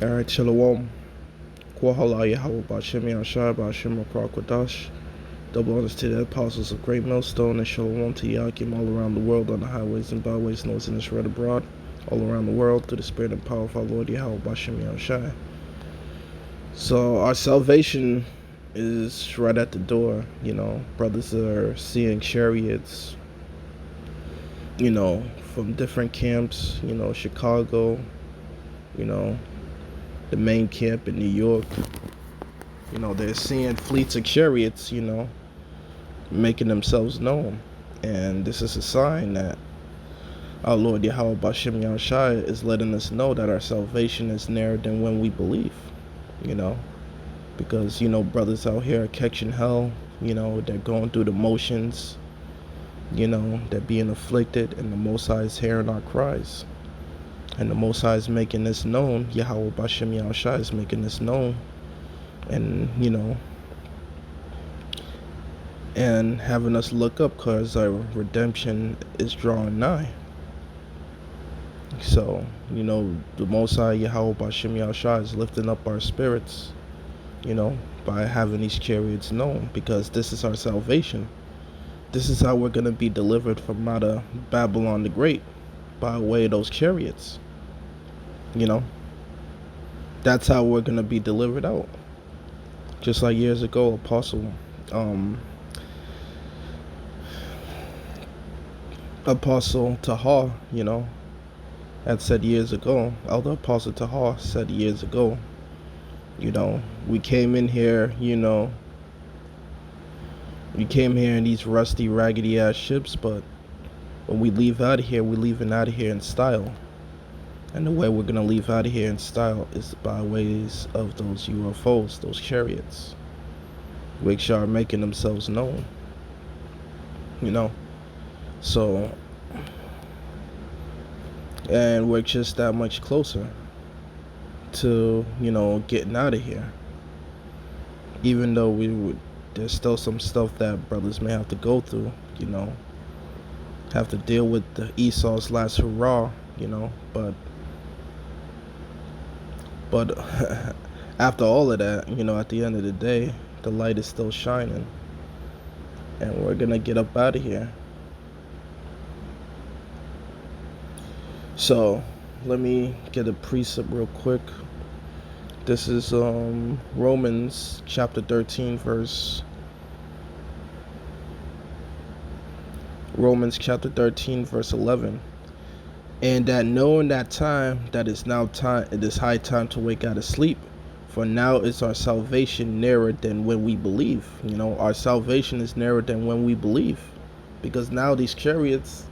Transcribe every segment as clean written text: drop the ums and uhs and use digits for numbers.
All right, Shalom. Kwahala Yahweh Bashem Yashai Bashem Kwadash. Double honors to the apostles of Great Millstone and Shalom to Yakim all around the world on the highways and byways, noise and spread abroad, all around the world through the spirit and power of our Lord Yahweh Bashem Yashai. So our salvation is right at the door. Brothers are seeing chariots, from different camps, Chicago, the main camp in New York. They're seeing fleets of chariots, making themselves known. And this is a sign that our Lord Yahweh Bashem Yahushai is letting us know that our salvation is nearer than when we believe, because, brothers out here are catching hell, they're going through the motions, they're being afflicted, and the Most High is hearing our cries. And the Most High is making this known, Yahweh Bashem Yahushai is making this known, and and having us look up because our redemption is drawing nigh. So, the Most High Yahweh Bashem Yahushai is lifting up our spirits, by having these chariots known, because this is our salvation. This is how we're going to be delivered from out of Babylon the Great, by way of those chariots. That's how we're going to be delivered out. Just like years ago, Apostle Tahar, had said years ago, Elder Apostle Tahar said years ago, we came in here, we came here in these rusty, raggedy ass ships, but when we leave out of here, we're leaving out of here in style. And the way we're going to leave out of here in style is by ways of those UFOs, those chariots, which are making themselves known. So, and we're just that much closer to, getting out of here. Even though there's still some stuff that brothers may have to go through, have to deal with the Esau's last hurrah, but after all of that, at the end of the day, the light is still shining, and we're gonna get up out of here. So let me get a precept real quick. This is Romans chapter 13 verse 11. And that knowing that time, that is now time, it is high time to wake out of sleep. For now is our salvation nearer than when we believe. Our salvation is nearer than when we believe. Because now these chariots,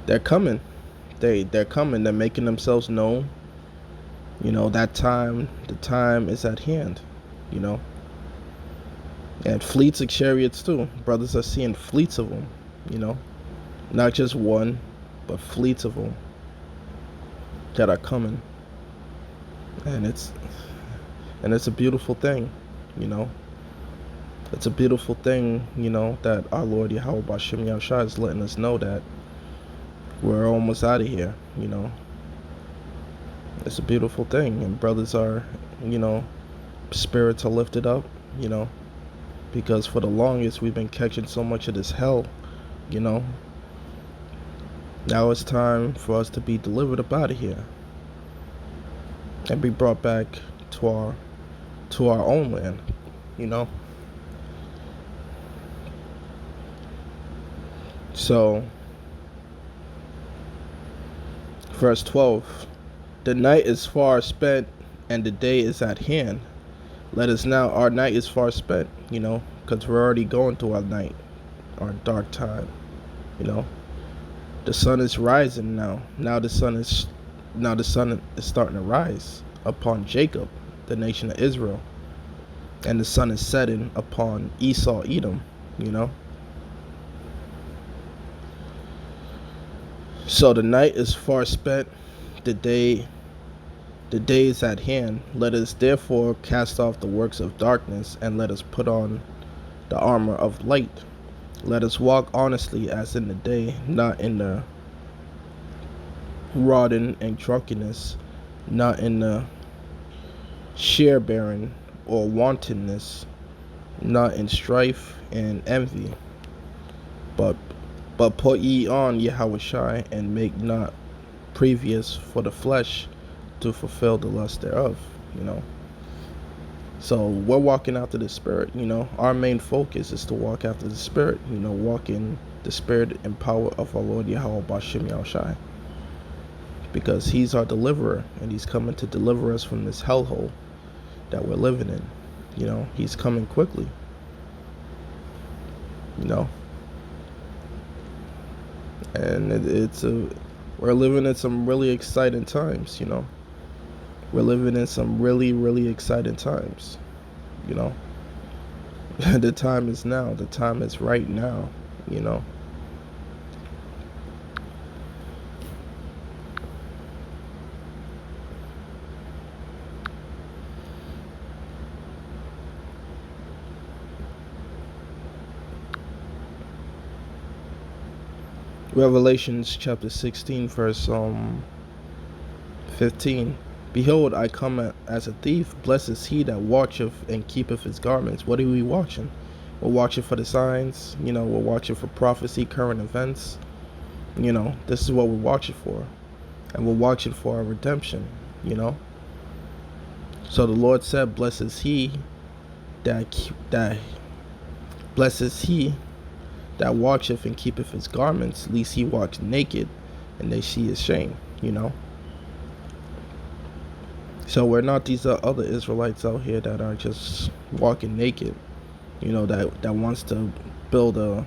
they're coming. They're coming. They're making themselves known. That time, the time is at hand. And fleets of chariots too. Brothers are seeing fleets of them. Not just one, but fleets of them that are coming. And it's a beautiful thing. It's a beautiful thing, that our Lord Yahweh Bashem Yahushai is letting us know that we're almost out of here. It's a beautiful thing, and brothers are, spirits are lifted up, because for the longest we've been catching so much of this hell. Now it's time for us to be delivered up out of here and be brought back to our own land. So verse 12, the night is far spent and the day is at hand. Let us now, our night is far spent, because we're already going through our night, our dark time. The sun is rising now. Now the sun is starting to rise upon Jacob, the nation of Israel, and the sun is setting upon Esau, Edom. So the night is far spent, the day is at hand. Let us therefore cast off the works of darkness, and let us put on the armor of light. Let us walk honestly as in the day, not in the rotting and drunkenness, not in the share bearing or wantonness, not in strife and envy, but put ye on Yahushai, and make not previous for the flesh to fulfill the lust thereof. You know. So we're walking after the Spirit. You know, our main focus is to walk after the Spirit. You know, walk in the Spirit and power of our Lord Yahweh Bashim Yahushai, because He's our deliverer, and He's coming to deliver us from this hellhole that we're living in. You know, He's coming quickly. You know, and we're living in some really exciting times. You know, we're living in some really exciting times. You know, the time is now. The time is right now. You know. Revelations chapter 16, verse 15. Behold, I come as a thief. Blessed is he that watcheth and keepeth his garments. What are we watching? We're watching for the signs. You know, we're watching for prophecy, current events. You know, this is what we're watching for. And we're watching for our redemption, you know. So the Lord said, blessed is he that watcheth and keepeth his garments, lest he walk naked and they see his shame, you know. So we're not these other Israelites out here that are just walking naked, you know, that wants to build a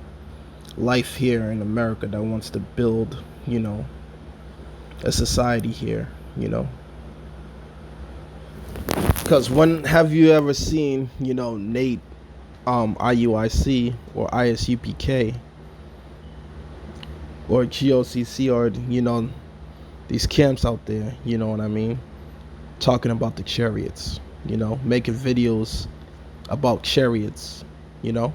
life here in America, that wants to build, you know, a society here, you know. Because when have you ever seen, you know, Nate, IUIC or ISUPK or GOCC, or, you know, these camps out there, you know what I mean, talking about the chariots, you know, making videos about chariots, you know.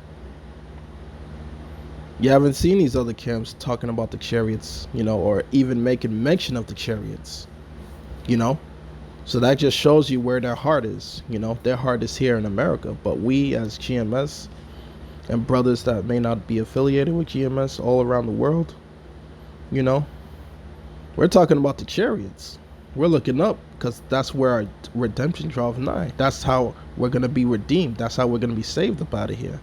You haven't seen these other camps talking about the chariots, you know, or even making mention of the chariots, you know. So that just shows you where their heart is, you know. Their heart is here in America, but we as GMS and brothers that may not be affiliated with GMS all around the world, you know, we're talking about the chariots. We're looking up, because that's where our redemption draweth nigh. That's how we're going to be redeemed. That's how we're going to be saved up out of here.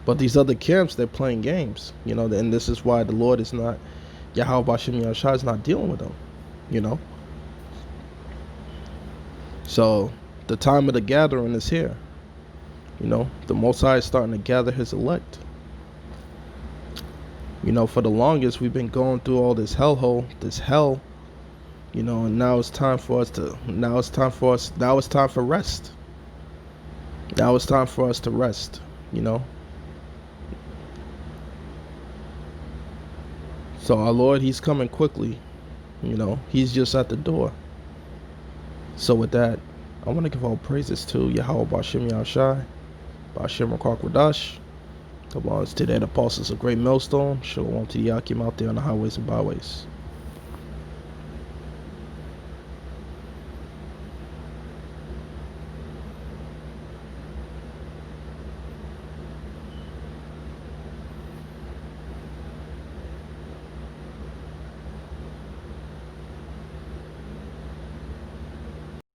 But these other camps, they're playing games, you know, and this is why the Lord is not, Yahweh Bashim Yahushua is not dealing with them, you know. So the time of the gathering is here. You know, the Most High is starting to gather his elect. You know, for the longest we've been going through all this hellhole, this hell, you know, and now it's time for rest. Now it's time for us to rest, you know. So our Lord, he's coming quickly, you know, he's just at the door. So with that, I want to give all praises to Yahweh Bashim Yahushai, Bashim Rakwadash. Come on, today the apostles of Great Millstone. Shalom to the Yakim out there on the highways and byways.